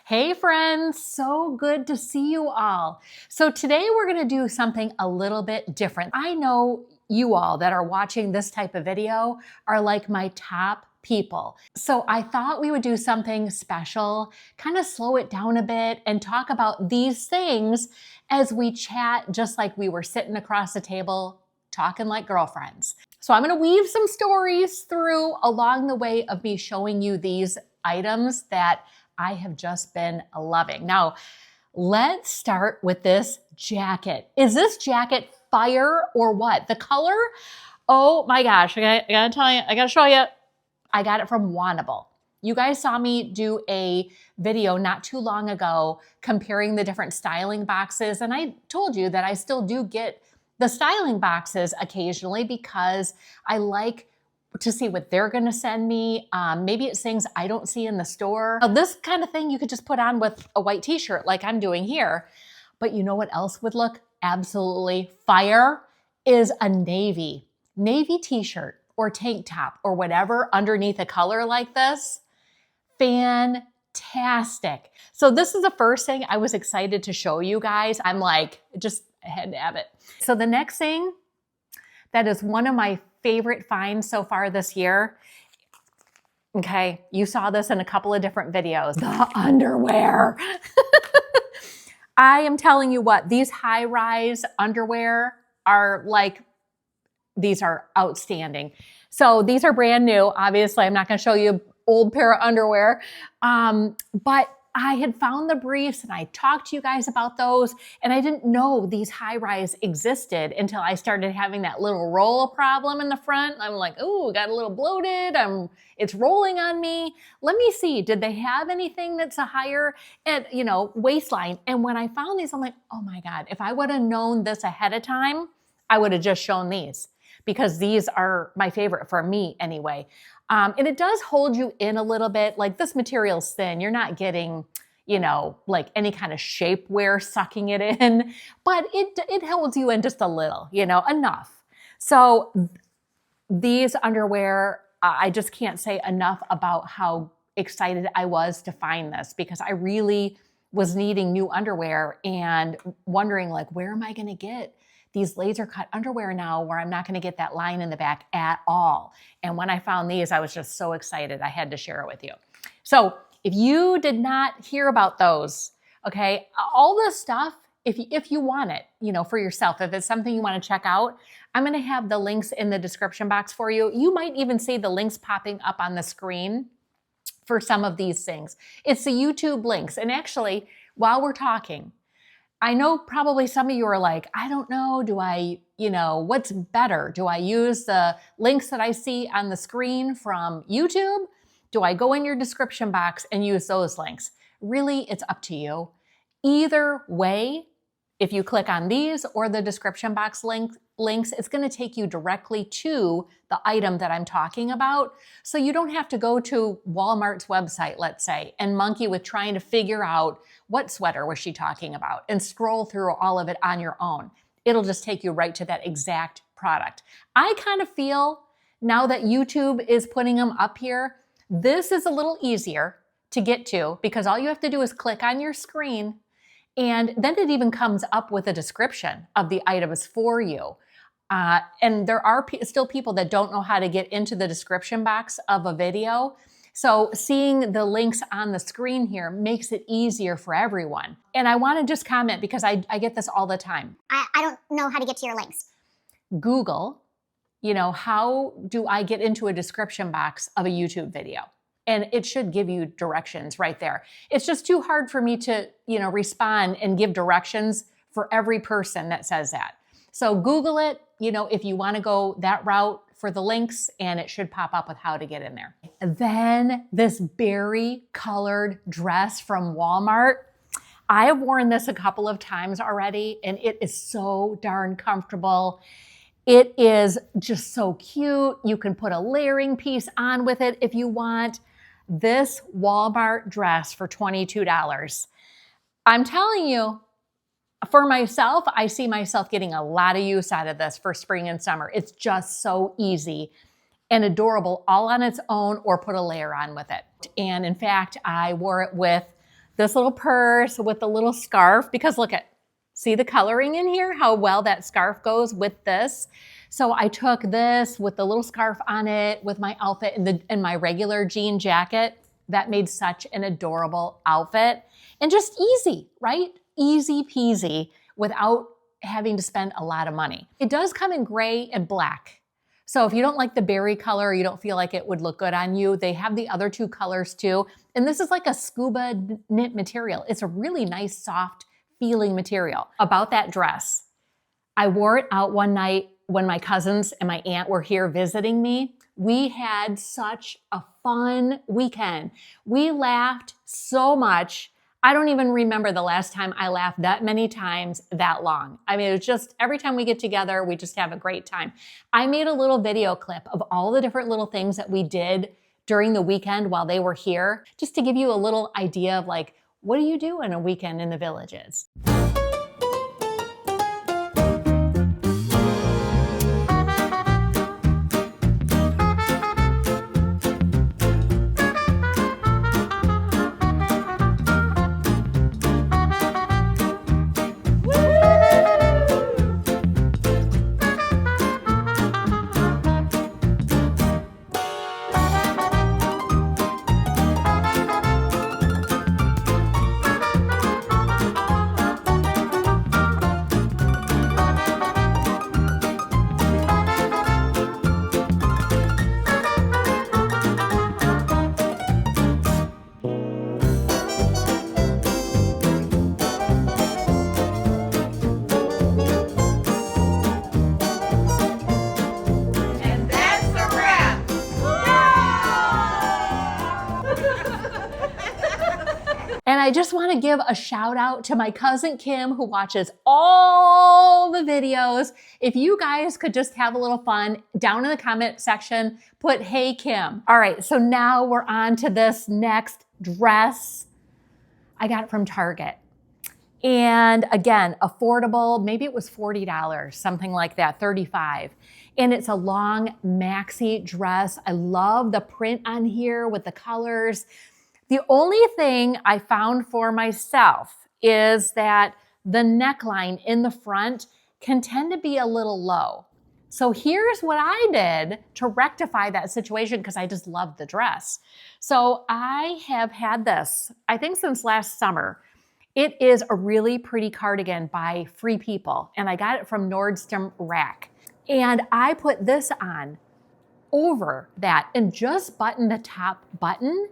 Hey friends, so good to see you all. So today we're gonna do something a little bit different. I know you all that are watching this type of video are like my top people. So I thought we would do something special, kind of slow it down a bit and talk about these things as we chat just like we were sitting across the table talking like girlfriends. So I'm gonna weave some stories through along the way of me showing you these items that I have just been loving. Now, let's start with this jacket. Is this jacket fire or what? The color? Oh my gosh, I gotta tell you, I gotta show you. I got it from WANTABLE. You guys saw me do a video not too long ago comparing the different styling boxes, and I told you that I still do get the styling boxes occasionally because I like to see what they're gonna send me. Maybe it's things I don't see in the store. Now, this kind of thing you could just put on with a white t-shirt like I'm doing here. But you know what else would look absolutely fire? Is a navy t-shirt or tank top or whatever underneath a color like this. Fantastic. So this is the first thing I was excited to show you guys. I'm like, just I had to have it. So the next thing that is one of my favorite finds so far this year. Okay, you saw this in a couple of different videos. The underwear. I am telling you what, these high-rise underwear are like, these are outstanding. So these are brand new. Obviously, I'm not gonna show you an old pair of underwear, but I had found the briefs and I talked to you guys about those, and I didn't know these high-rise existed until I started having that little roll problem in the front. I'm like, oh, got a little bloated. It's rolling on me. Let me see, did they have anything that's a higher waistline? And when I found these, I'm like, oh my God, if I would have known this ahead of time, I would have just shown these because these are my favorite for me anyway. And it does hold you in a little bit. Like this material's thin. You're not getting, like any kind of shapewear sucking it in, but it holds you in just a little, enough. So these underwear, I just can't say enough about how excited I was to find this because I really was needing new underwear and wondering like, where am I going to get these laser cut underwear now where I'm not going to get that line in the back at all. And when I found these, I was just so excited. I had to share it with you. So if you did not hear about those, okay, all this stuff, if you want it, for yourself, if it's something you want to check out, I'm going to have the links in the description box for you. You might even see the links popping up on the screen for some of these things. It's the YouTube links. And actually, while we're talking, I know probably some of you are like, I don't know, what's better? Do I use the links that I see on the screen from YouTube? Do I go in your description box and use those links? Really, it's up to you. Either way, if you click on these or the description box links, it's going to take you directly to the item that I'm talking about. So you don't have to go to Walmart's website, let's say, and monkey with trying to figure out what sweater was she talking about and scroll through all of it on your own. It'll just take you right to that exact product. I kind of feel now that YouTube is putting them up here, this is a little easier to get to because all you have to do is click on your screen and then it even comes up with a description of the items for you. And there are still people that don't know how to get into the description box of a video. So seeing the links on the screen here makes it easier for everyone. And I want to just comment because I get this all the time. I don't know how to get to your links. Google, how do I get into a description box of a YouTube video? And it should give you directions right there. It's just too hard for me to, respond and give directions for every person that says that. So Google it, if you want to go that route for the links, and it should pop up with how to get in there. Then this berry colored dress from Walmart. I have worn this a couple of times already, and it is so darn comfortable. It is just so cute. You can put a layering piece on with it if you want. This Walmart dress for $22. I'm telling you, for myself, I see myself getting a lot of use out of this for spring and summer. It's just so easy and adorable all on its own or put a layer on with it. And in fact, I wore it with this little purse with the little scarf, because look at, see the coloring in here, how well that scarf goes with this. So I took this with the little scarf on it with my outfit and my regular jean jacket. That made such an adorable outfit and just easy, right? Easy peasy without having to spend a lot of money. It does come in gray and black. So if you don't like the berry color, you don't feel like it would look good on you, they have the other two colors too. And this is like a scuba knit material. It's a really nice, soft feeling material. About that dress, I wore it out one night when my cousins and my aunt were here visiting me. We had such a fun weekend. We laughed so much. I don't even remember the last time I laughed that many times that long. I mean, it was just every time we get together, we just have a great time. I made a little video clip of all the different little things that we did during the weekend while they were here, just to give you a little idea of like, what do you do in a weekend in the Villages? And I just want to give a shout out to my cousin Kim, who watches all the videos. If you guys could just have a little fun down in the comment section, put, "Hey Kim." All right, so now we're on to this next dress. I got it from Target. And again, affordable, maybe it was $40, something like that, $35. And it's a long maxi dress. I love the print on here with the colors. The only thing I found for myself is that the neckline in the front can tend to be a little low. So here's what I did to rectify that situation, because I just love the dress. So I have had this, I think since last summer. It is a really pretty cardigan by Free People, and I got it from Nordstrom Rack. And I put this on over that and just button the top button.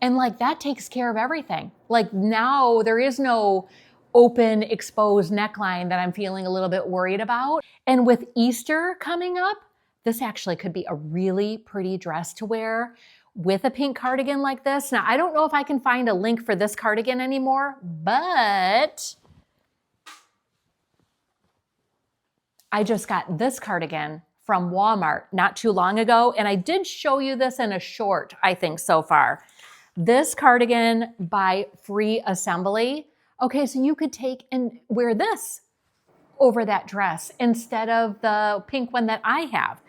And like that takes care of everything. Like now there is no open exposed neckline that I'm feeling a little bit worried about. And with Easter coming up, this actually could be a really pretty dress to wear with a pink cardigan like this. Now, I don't know if I can find a link for this cardigan anymore, but I just got this cardigan from Walmart not too long ago. And I did show you this in a short, I think, so far. This cardigan by Free Assembly. Okay, so you could take and wear this over that dress instead of the pink one that I have.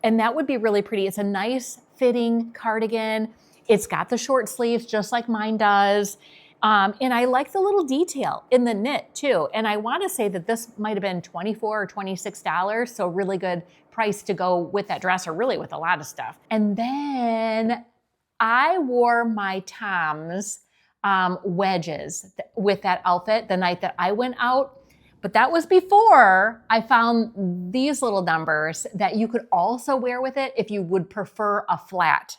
And that would be really pretty. It's a nice fitting cardigan. It's got the short sleeves just like mine does. And I like the little detail in the knit too. And I want to say that this might have been $24 or $26. So really good price to go with that dress, or really with a lot of stuff. And then I wore my Tom's wedges with that outfit the night that I went out. But that was before I found these little numbers that you could also wear with it if you would prefer a flat.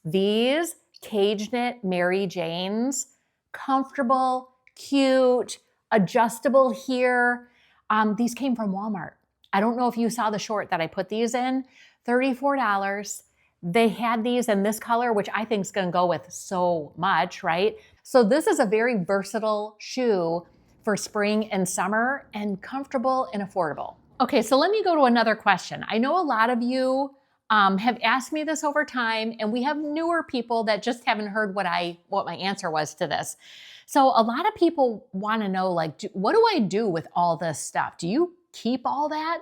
These cage knit Maryjanes, comfortable, cute, adjustable here. These came from Walmart. I don't know if you saw the short that I put these in, $34. They had these in this color, which I think is going to go with so much, right? So this is a very versatile shoe for spring and summer, and comfortable and affordable. Okay, so let me go to another question. I know a lot of you have asked me this over time, and we have newer people that just haven't heard what my answer was to this. So a lot of people want to know, like, what do I do with all this stuff? Do you keep all that?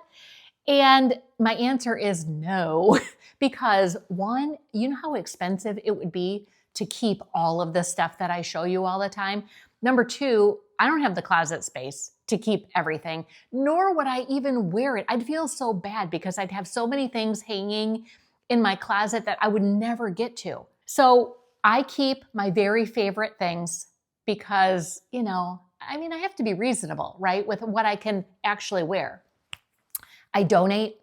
And my answer is no, because one, you know how expensive it would be to keep all of the stuff that I show you all the time. Number two, I don't have the closet space to keep everything, nor would I even wear it. I'd feel so bad because I'd have so many things hanging in my closet that I would never get to. So I keep my very favorite things because, you know, I mean, I have to be reasonable, right? With what I can actually wear. I donate.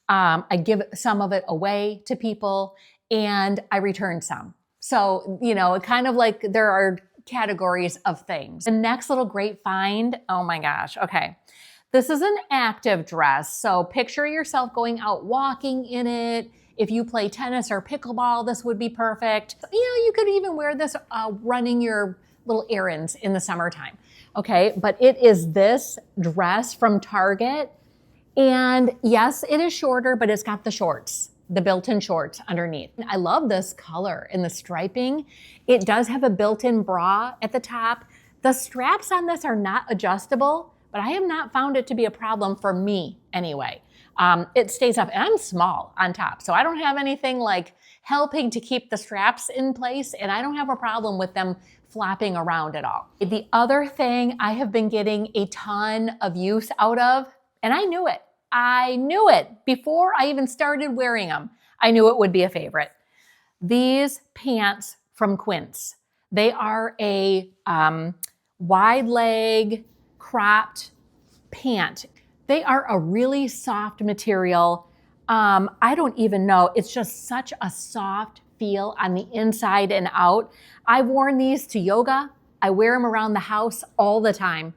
I give some of it away to people, and I return some. So, you know, kind of like there are categories of things. The next little great find, oh my gosh, okay. This is an active dress. So picture yourself going out walking in it. If you play tennis or pickleball, this would be perfect. You know, you could even wear this running your little errands in the summertime. Okay, but it is this dress from Target. And yes, it is shorter, but it's got the shorts, the built-in shorts underneath. I love this color and the striping. It does have a built-in bra at the top. The straps on this are not adjustable, but I have not found it to be a problem for me anyway. It stays up, and I'm small on top, so I don't have anything like helping to keep the straps in place, and I don't have a problem with them flopping around at all. The other thing I have been getting a ton of use out of, and I knew it. I knew it before I even started wearing them. I knew it would be a favorite. These pants from Quince. They are a wide leg cropped pant. They are a really soft material. I don't even know. It's just such a soft feel on the inside and out. I've worn these to yoga. I wear them around the house all the time.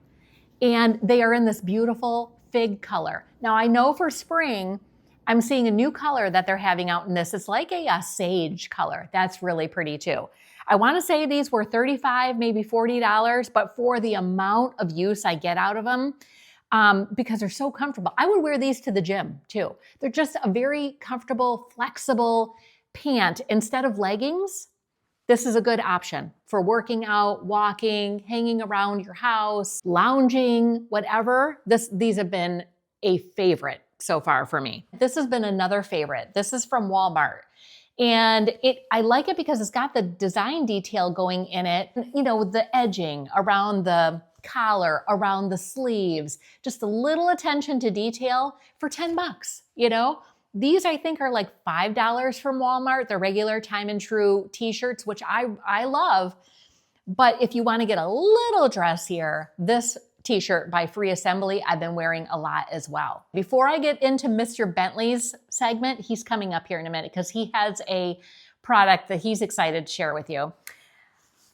And they are in this beautiful fig color. Now I know for spring, I'm seeing a new color that they're having out in this. It's like a sage color. That's really pretty too. I want to say these were $35, maybe $40, but for the amount of use I get out of them, because they're so comfortable. I would wear these to the gym too. They're just a very comfortable, flexible pant. Instead of leggings, this is a good option for working out, walking, hanging around your house, lounging, whatever. These have been a favorite so far for me. This has been another favorite. This is from Walmart. And I like it because it's got the design detail going in it. You know, the edging around the collar, around the sleeves, just a little attention to detail for 10 bucks, you know? These I think are like $5 from Walmart. They're regular Time and True t-shirts, which I love. But if you want to get a little dressier, this t-shirt by Free Assembly, I've been wearing a lot as well. Before I get into Mr. Bentley's segment, he's coming up here in a minute because he has a product that he's excited to share with you.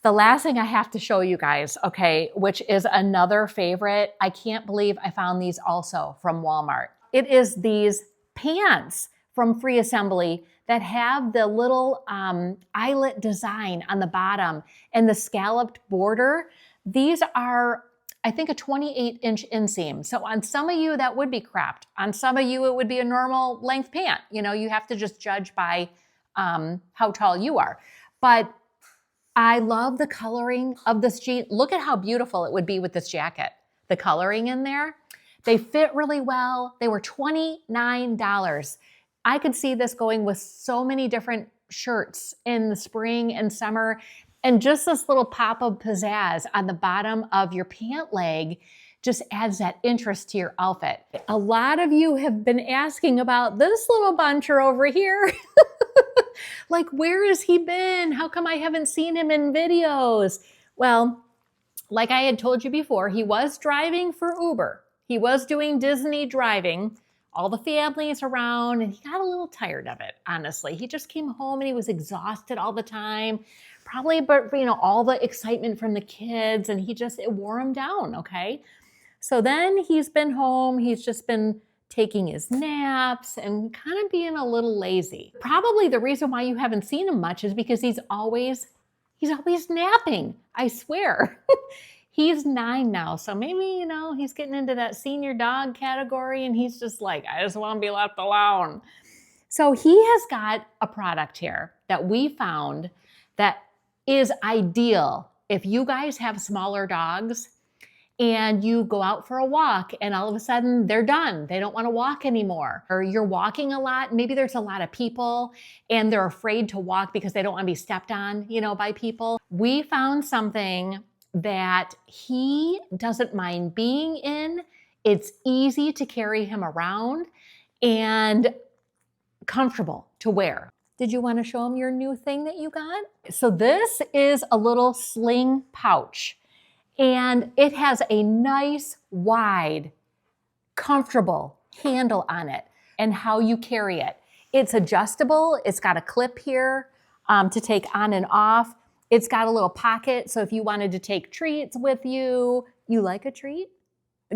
The last thing I have to show you guys, okay, which is another favorite. I can't believe I found these also from Walmart. It is these pants from Free Assembly that have the little eyelet design on the bottom and the scalloped border. These are, I think, a 28-inch inseam. So on some of you, that would be cropped. On some of you, it would be a normal length pant. You know, you have to just judge by how tall you are. But I love the coloring of this jean. Look at how beautiful it would be with this jacket. The coloring in there. They fit really well. They were $29. I could see this going with so many different shirts in the spring and summer. And just this little pop of pizzazz on the bottom of your pant leg just adds that interest to your outfit. A lot of you have been asking about this little buncher over here. Like, where has he been? How come I haven't seen him in videos? Well, like I had told you before, he was driving for Uber. He was doing Disney driving, all the families around, and he got a little tired of it, honestly. He just came home and he was exhausted all the time. Probably, but you know, all the excitement from the kids, and it wore him down, okay? So then he's been home, he's just been taking his naps and kind of being a little lazy. Probably the reason why you haven't seen him much is because he's always napping, I swear. He's 9 now, so maybe, you know, he's getting into that senior dog category and he's just like, I just want to be left alone. So he has got a product here that we found that is ideal if you guys have smaller dogs and you go out for a walk and all of a sudden they're done. They don't want to walk anymore. Or you're walking a lot. Maybe there's a lot of people and they're afraid to walk because they don't want to be stepped on, by people. We found something that he doesn't mind being in. It's easy to carry him around and comfortable to wear. Did you want to show him your new thing that you got? So this is a little sling pouch, and it has a nice, wide, comfortable handle on it and how you carry it. It's adjustable. It's got a clip here to take on and off. It's got a little pocket, so if you wanted to take treats with you. You like a treat?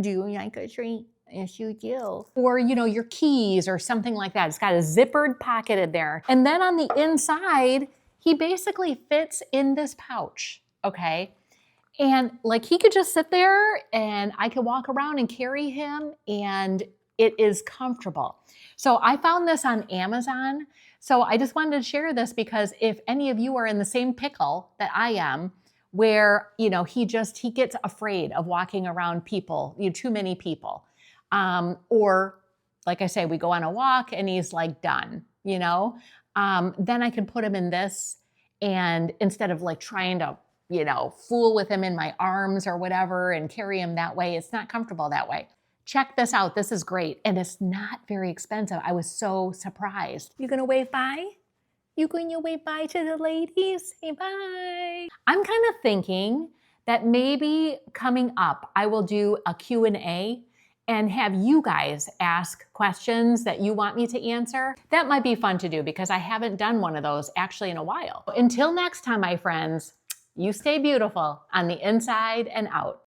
Do you like a treat? Yes, you do. Or, your keys or something like that. It's got a zippered pocket in there. And then on the inside, he basically fits in this pouch, okay? And he could just sit there and I could walk around and carry him and it is comfortable. So I found this on Amazon. So I just wanted to share this because if any of you are in the same pickle that I am, where, he gets afraid of walking around people, too many people. Or like I say, we go on a walk and he's done, then I can put him in this and instead of trying to, fool with him in my arms or whatever and carry him that way, it's not comfortable that way. Check this out. This is great. And it's not very expensive. I was so surprised. You gonna wave bye? You going to wave bye to the ladies? Say bye. I'm kind of thinking that maybe coming up, I will do a Q&A and have you guys ask questions that you want me to answer. That might be fun to do because I haven't done one of those actually in a while. Until next time, my friends, you stay beautiful on the inside and out.